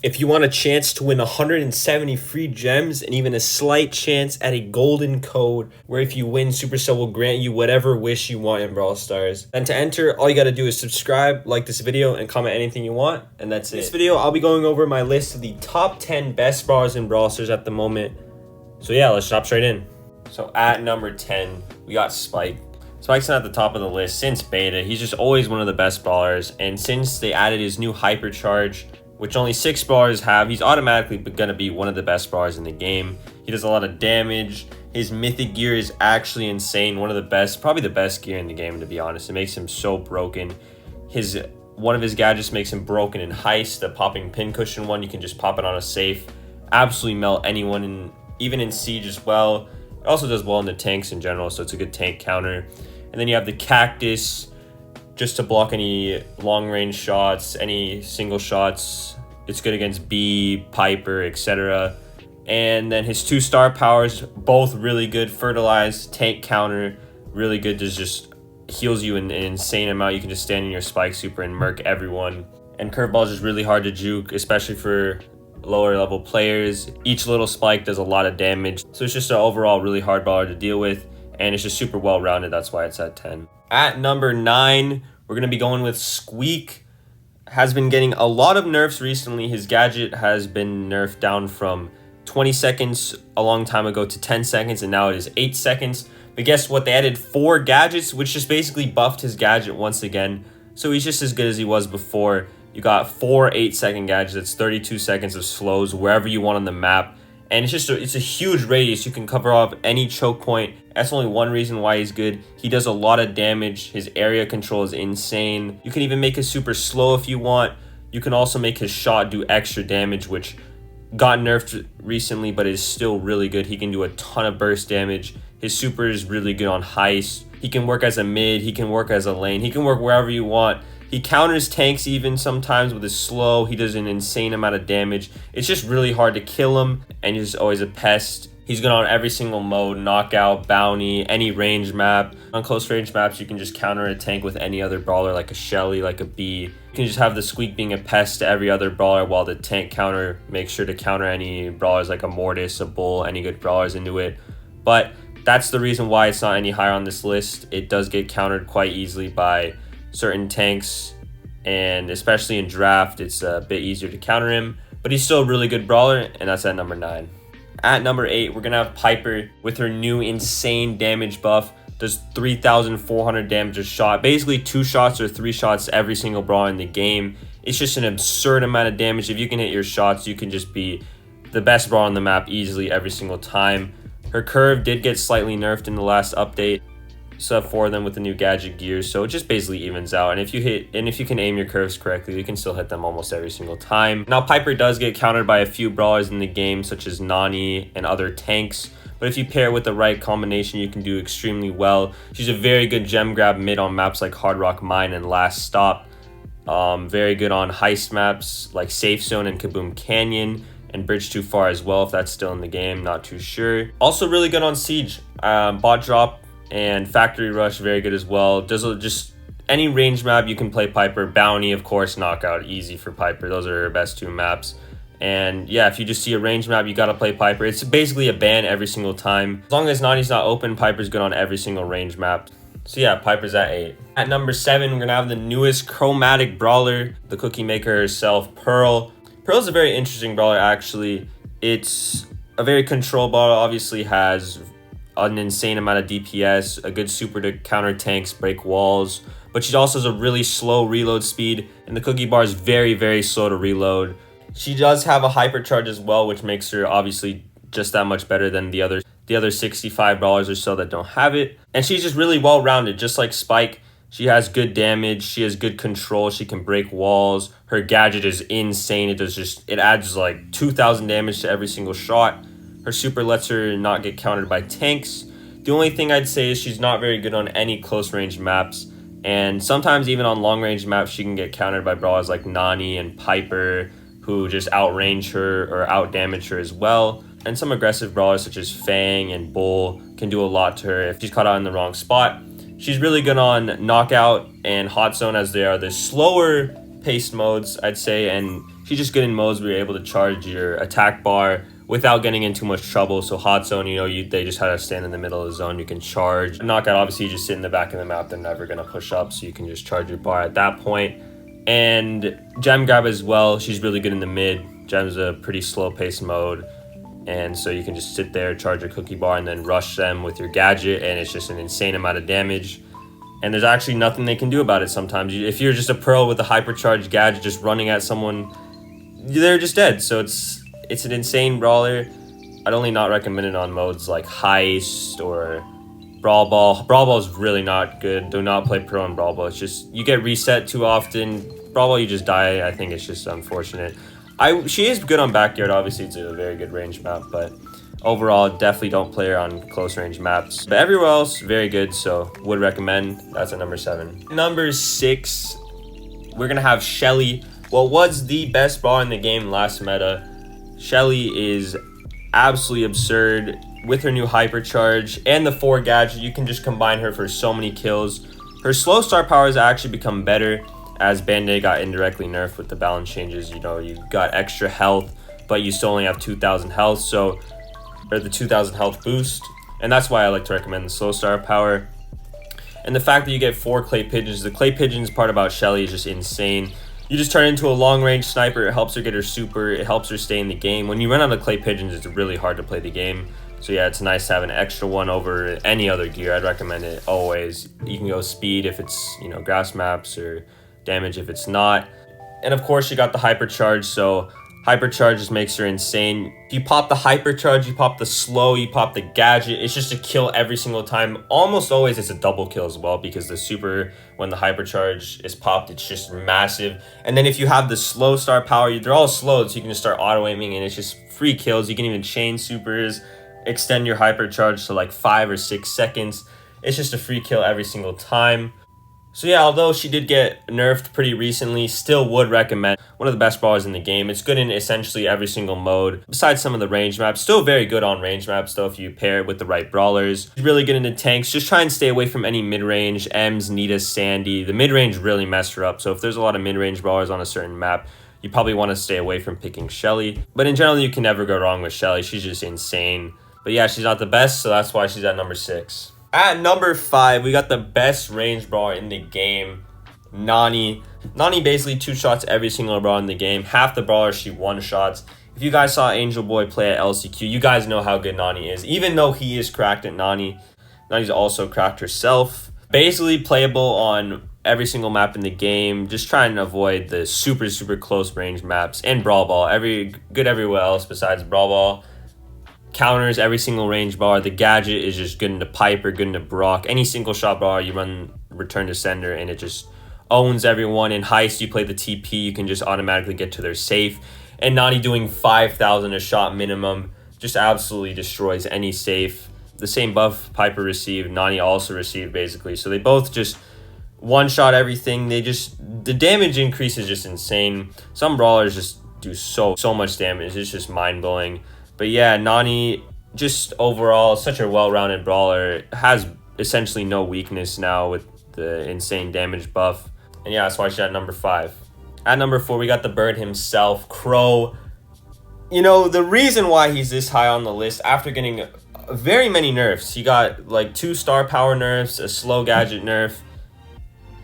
If you want a chance to win 170 free gems and even a slight chance at a golden code where if you win, Supercell will grant you whatever wish you want in Brawl Stars. And to enter, all you got to do is subscribe, like this video, and comment anything you want, and that's it. In this video, I'll be going over my list of the top 10 best brawlers in Brawl Stars at the moment. So yeah, let's jump straight in. So at number 10, we got Spike. Spike's not at the top of the list since beta. He's just always one of the best brawlers, and since they added his new hypercharge, which only 6 brawlers have, he's automatically going to be one of the best brawlers in the game. He does a lot of damage. His mythic gear is actually insane. One of the best, probably the best gear in the game, to be honest. It makes him so broken. One of his gadgets makes him broken in Heist, the popping pincushion one. You can just pop it on a safe. Absolutely melt anyone, even in Siege as well. It also does well in the tanks in general, so it's a good tank counter. And then you have the Cactus, just to block any long-range shots, any single shots. It's good against B, Piper, etc. And then his 2 star powers, both really good. Fertilize, tank counter, really good. Just heals you an insane amount. You can just stand in your Spike super and murk everyone. And Curveball is just really hard to juke, especially for lower level players. Each little Spike does a lot of damage. So it's just an overall really hard brawler to deal with. And it's just super well-rounded. That's why it's at 10. At number 9, we're going to be going with Squeak. Has been getting a lot of nerfs recently. His gadget has been nerfed down from 20 seconds a long time ago to 10 seconds, and now it is 8 seconds. But guess what? They added 4 gadgets, which just basically buffed his gadget once again. So he's just as good as he was before. You got 4 8-second gadgets. That's 32 seconds of slows wherever you want on the map. And it's a huge radius. You can cover off any choke point. That's only one reason why he's good. He does a lot of damage. His area control is insane. You can even make his super slow if you want. You can also make his shot do extra damage, which got nerfed recently, but is still really good. He can do a ton of burst damage. His super is really good on Heist. He can work as a mid. He can work as a lane. He can work wherever you want. He counters tanks even sometimes with his slow. He does an insane amount of damage. It's just really hard to kill him, and he's always a pest. He's good on every single mode, knockout, bounty, any range map. On close range maps, you can just counter a tank with any other brawler, like a Shelly, like a B. You can just have the Squeak being a pest to every other brawler, while the tank counter makes sure to counter any brawlers like a Mortis, a Bull, any good brawlers into it. But that's the reason why it's not any higher on this list. It does get countered quite easily by certain tanks, and especially in draft, it's a bit easier to counter him. But he's still a really good brawler, and that's at number 9. At number 8, we're going to have Piper with her new insane damage buff. Does 3,400 damage a shot. Basically 2 shots or 3 shots every single brawler in the game. It's just an absurd amount of damage. If you can hit your shots, you can just be the best brawler on the map easily every single time. Her curve did get slightly nerfed in the last update. Sub 4 of them with the new gadget gear, so it just basically evens out. And if you can aim your curves correctly, you can still hit them almost every single time. Now Piper does get countered by a few brawlers in the game, such as Nani and other tanks, but if you pair it with the right combination, you can do extremely well. She's a very good gem grab mid on maps like Hard Rock Mine and Last Stop. Very good on heist maps like Safe Zone and Kaboom Canyon, and Bridge Too Far as well, if that's still in the game, not too sure. Also really good on Siege. Bot drop and Factory Rush, very good as well. Does just any range map you can play Piper. Bounty, of course, knockout, easy for Piper. Those are her best 2 maps. And yeah, if you just see a range map, you gotta play Piper. It's basically a ban every single time. As long as Nani's not open, Piper's good on every single range map. So yeah, Piper's at 8. At number 7, we're gonna have the newest chromatic brawler, the cookie maker herself, Pearl. Pearl's a very interesting brawler, actually. It's a very control brawler, obviously has an insane amount of DPS, a good super to counter tanks, break walls, but she also has a really slow reload speed, and the cookie bar is very, very slow to reload. She does have a hypercharge as well, which makes her obviously just that much better than the other 65 brawlers or so that don't have it. And she's just really well-rounded, just like Spike. She has good damage, she has good control, she can break walls. Her gadget is insane. It adds like 2,000 damage to every single shot. Her super lets her not get countered by tanks. The only thing I'd say is she's not very good on any close range maps. And sometimes even on long range maps, she can get countered by brawlers like Nani and Piper, who just outrange her or outdamage her as well. And some aggressive brawlers such as Fang and Bull can do a lot to her if she's caught out in the wrong spot. She's really good on knockout and hot zone, as they are the slower paced modes, I'd say, and she's just good in modes where you're able to charge your attack bar without getting in too much trouble. So hot zone, they just had to stand in the middle of the zone. You can charge. Knockout, obviously, you just sit in the back of the map. They're never going to push up, so you can just charge your bar at that point. And gem grab as well. She's really good in the mid. Gem's a pretty slow-paced mode. And so you can just sit there, charge your cookie bar, and then rush them with your gadget, and it's just an insane amount of damage. And there's actually nothing they can do about it sometimes. If you're just a Pearl with a hypercharged gadget just running at someone, they're just dead. So it's an insane brawler. I'd only not recommend it on modes like Heist or Brawl Ball. Brawl Ball is really not good. Do not play Pro in Brawl Ball. It's just, you get reset too often. Brawl Ball, you just die. I think it's just unfortunate. She is good on Backyard. Obviously, it's a very good range map, but overall, definitely don't play her on close range maps. But everywhere else, very good, so would recommend. That's at number 7. Number 6, we're going to have Shelly. What was the best brawler in the game last meta. Shelly is absolutely absurd with her new hypercharge and the 4 gadget. You can just combine her for so many kills. Her slow start power has actually become better as Band-Aid got indirectly nerfed with the balance changes. You got extra health, but you still only have 2,000 health, or the 2,000 health boost, and that's why I like to recommend the slow start power. And the fact that you get 4 clay pigeons, the clay pigeons part about Shelly is just insane. You just turn into a long-range sniper. It helps her get her super. It helps her stay in the game. When you run out of clay pigeons, it's really hard to play the game. So yeah, it's nice to have an extra one over any other gear. I'd recommend it always. You can go speed if it's, grass maps, or damage if it's not. And of course, you got the hypercharge, so hypercharge just makes her insane. If you pop the hypercharge, you pop the slow, you pop the gadget, it's just a kill every single time. Almost always it's a double kill as well, because the super, when the hypercharge is popped, it's just massive. And then if you have the slow start power, they're all slowed, so you can just start auto-aiming, and it's just free kills. You can even chain supers, extend your hypercharge to like 5 or 6 seconds. It's just a free kill every single time. So yeah, although she did get nerfed pretty recently, still would recommend. One of the best brawlers in the game. It's good in essentially every single mode, besides some of the range maps. Still very good on range maps though if you pair it with the right brawlers. Really good into tanks. Just try and stay away from any mid-range. Ems, Nita, Sandy. The mid-range really messed her up, so if there's a lot of mid-range brawlers on a certain map, you probably want to stay away from picking Shelly. But in general, you can never go wrong with Shelly. She's just insane. But yeah, she's not the best, so that's why she's at number 6. At number 5, we got the best range brawler in the game, Nani. Nani basically 2-shots every single brawler in the game. Half the brawlers she 1-shots. If you guys saw Angel Boy play at LCQ, you guys know how good Nani is. Even though he is cracked at Nani, Nani's also cracked herself. Basically playable on every single map in the game. Just trying to avoid the super, super close range maps. And Brawl Ball. Good everywhere else besides Brawl Ball. Counters every single range bar. The gadget is just good into Piper, good into Brock. Any single shot bar, you run return to sender, and it just owns everyone. In Heist, you play the TP, you can just automatically get to their safe. And Nani doing 5,000 a shot minimum just absolutely destroys any safe. The same buff Piper received, Nani also received basically. So they both just one-shot everything. The damage increase is just insane. Some brawlers just do so much damage. It's just mind-blowing. But yeah, Nani, just overall, such a well-rounded brawler. Has essentially no weakness now with the insane damage buff. And yeah, that's why she's at number 5. At number 4, we got the bird himself, Crow. The reason why he's this high on the list, after getting very many nerfs. He got like 2 star power nerfs, a slow gadget nerf.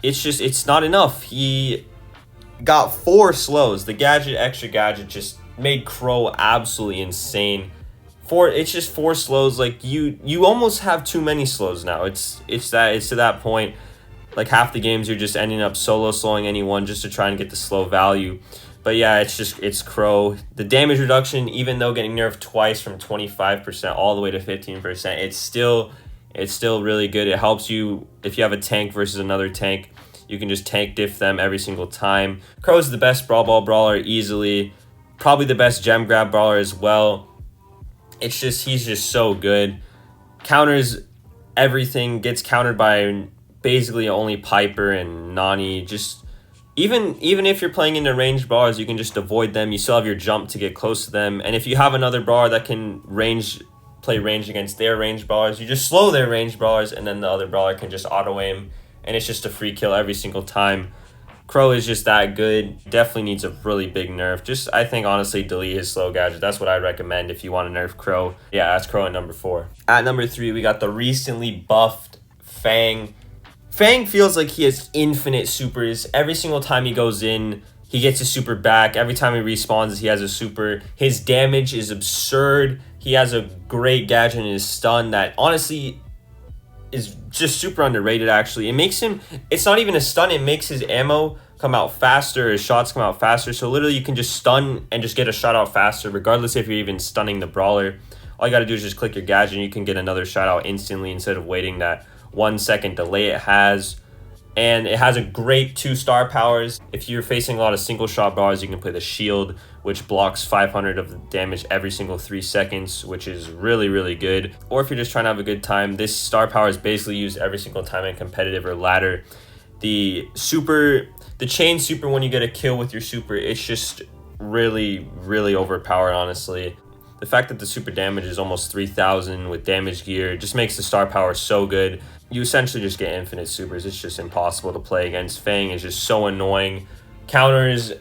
It's not enough. He got 4 slows. The extra gadget just made Crow absolutely insane. It's just 4 slows. Like you almost have too many slows now. It's to that point. Like half the games you're just ending up solo slowing anyone just to try and get the slow value. But yeah, it's Crow. The damage reduction, even though getting nerfed twice from 25% all the way to 15%, it's still really good. It helps you if you have a tank versus another tank. You can just tank diff them every single time. Crow's the best Brawl Ball brawler easily. Probably the best gem grab brawler as well. He's just so good. Counters everything, gets countered by basically only Piper and Nani. Just even if you're playing into ranged brawlers, you can just avoid them. You still have your jump to get close to them. And if you have another brawler that can play range against their ranged brawlers, you just slow their ranged brawlers, and then the other brawler can just auto aim, and it's just a free kill every single time. Crow is just that good. Definitely needs a really big nerf. Just, I think, honestly, delete his slow gadget. That's what I recommend if you want to nerf Crow. Yeah, that's Crow at number 4. At number 3, we got the recently buffed Fang. Fang feels like he has infinite supers. Every single time he goes in, he gets a super back. Every time he respawns, he has a super. His damage is absurd. He has a great gadget in his stun that, honestly, is just super underrated. Actually, it makes him, it's not even a stun, it makes his ammo come out faster, his shots come out faster. So literally you can just stun and just get a shot out faster, regardless if you're even stunning the brawler. All you got to do is just click your gadget and you can get another shot out instantly instead of waiting that 1 second delay it has. And it has a great 2 star powers. If you're facing a lot of single shot brawlers, you can play the shield, which blocks 500 of the damage every single 3 seconds, which is really, really good. Or if you're just trying to have a good time, this star power is basically used every single time in competitive or ladder. The chain super, when you get a kill with your super, it's just really, really overpowered, honestly. The fact that the super damage is almost 3,000 with damage gear just makes the star power so good. You essentially just get infinite supers. It's just impossible to play against. Fang is just so annoying. Counters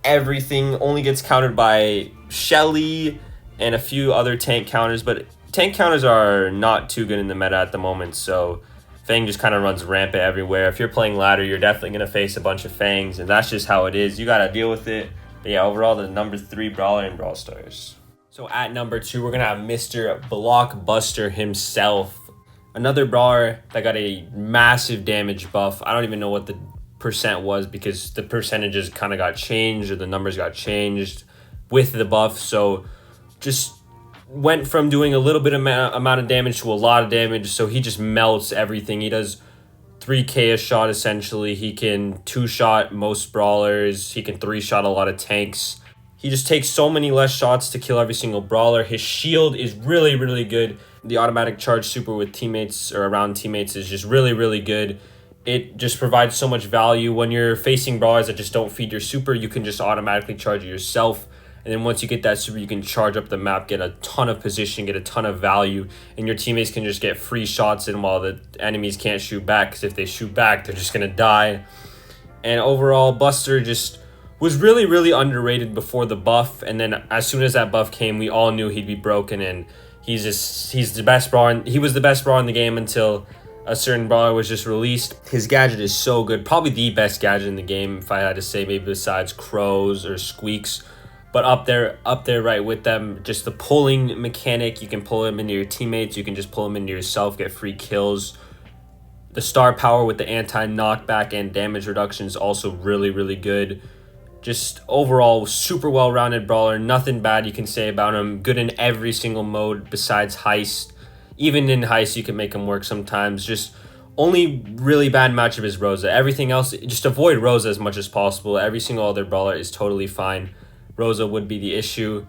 everything, only gets countered by Shelly and a few other tank counters, but tank counters are not too good in the meta at the moment, so Fang just kind of runs rampant everywhere. If you're playing ladder, you're definitely going to face a bunch of Fangs, and that's just how it is. You got to deal with it. But yeah, overall, the number 3 brawler in Brawl Stars. So at number 2, we're going to have Mr. Blockbuster himself. Another brawler that got a massive damage buff. I don't even know what the percent was because the percentages kind of got changed, or the numbers got changed with the buff. So just went from doing a little bit amount of damage to a lot of damage. So he just melts everything. He does 3k a shot essentially. He can 2-shot most brawlers. He can 3-shot a lot of tanks. He just takes so many less shots to kill every single brawler. His shield is really, really good. The automatic charge super with teammates or around teammates is just really, really good. It just provides so much value. When you're facing brawlers that just don't feed your super, you can just automatically charge it yourself. And then once you get that super, you can charge up the map, get a ton of position, get a ton of value, and your teammates can just get free shots in while the enemies can't shoot back, because if they shoot back, they're just going to die. And overall, Buster just was really, really underrated before the buff, and then as soon as that buff came, we all knew he'd be broken, and he's the best brawler. He was the best brawler in the game until a certain brawler was just released. His gadget is so good, probably the best gadget in the game, if I had to say, maybe besides Crows or Squeaks, but up there right with them. Just the pulling mechanic, you can pull him into your teammates, you can just pull him into yourself, get free kills. The star power with the anti-knockback and damage reduction is also really, really good. Just overall, super well-rounded brawler. Nothing bad you can say about him. Good in every single mode besides Heist. Even in Heist, you can make him work sometimes. Just only really bad matchup is Rosa. Everything else, just avoid Rosa as much as possible. Every single other brawler is totally fine. Rosa would be the issue.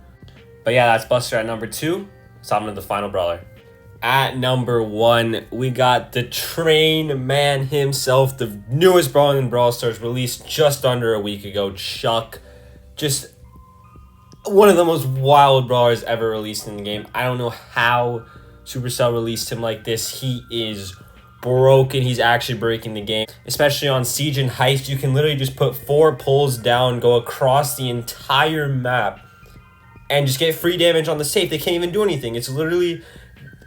But yeah, that's Buster at number 2. So on to the final brawler. At number 1, we got the Train Man himself, the newest brawler in Brawl Stars, released just under a week ago, Chuck. Just one of the most wild brawlers ever released in the game. I don't know how Supercell released him like this. He is broken. He's actually breaking the game. Especially on Siege and Heist, you can literally just put 4 pulls down, go across the entire map, and just get free damage on the safe. They can't even do anything. It's literally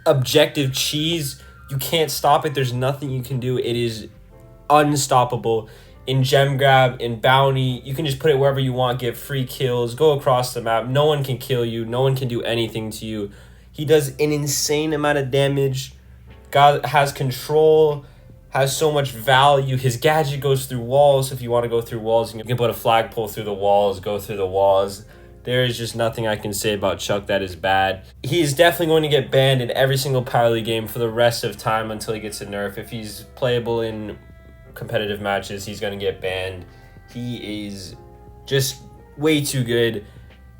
objective cheese. You can't stop it. There's nothing you can do. It is unstoppable. In gem grab, in bounty, you can just put it wherever you want, get free kills, go across the map. No one can kill you. No one can do anything to you. He does an insane amount of damage. God has control, has so much value. His gadget goes through walls. If you want to go through walls, you can put a flagpole through the walls, go through the walls. There is just nothing I can say about Chuck that is bad. He's definitely going to get banned in every single Power League game for the rest of time until he gets a nerf. If he's playable in competitive matches, he's going to get banned. He is just way too good.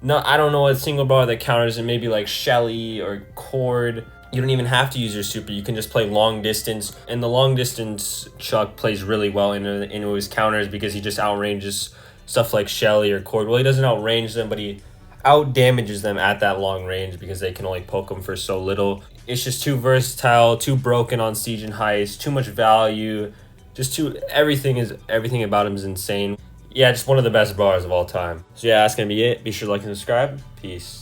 No, I don't know a single brawler that counters him, maybe like Shelly or Cord. You don't even have to use your super. You can just play long distance. And the long distance Chuck plays really well into his counters because he just outranges stuff like Shelly or Cord. Well, he doesn't outrange them, but he out damages them at that long range because they can only poke him for so little. It's just too versatile, too broken on Siege and Heist, too much value. everything about him is insane. Yeah, just one of the best brawlers of all time. So yeah, that's gonna be it. Be sure to like and subscribe. Peace.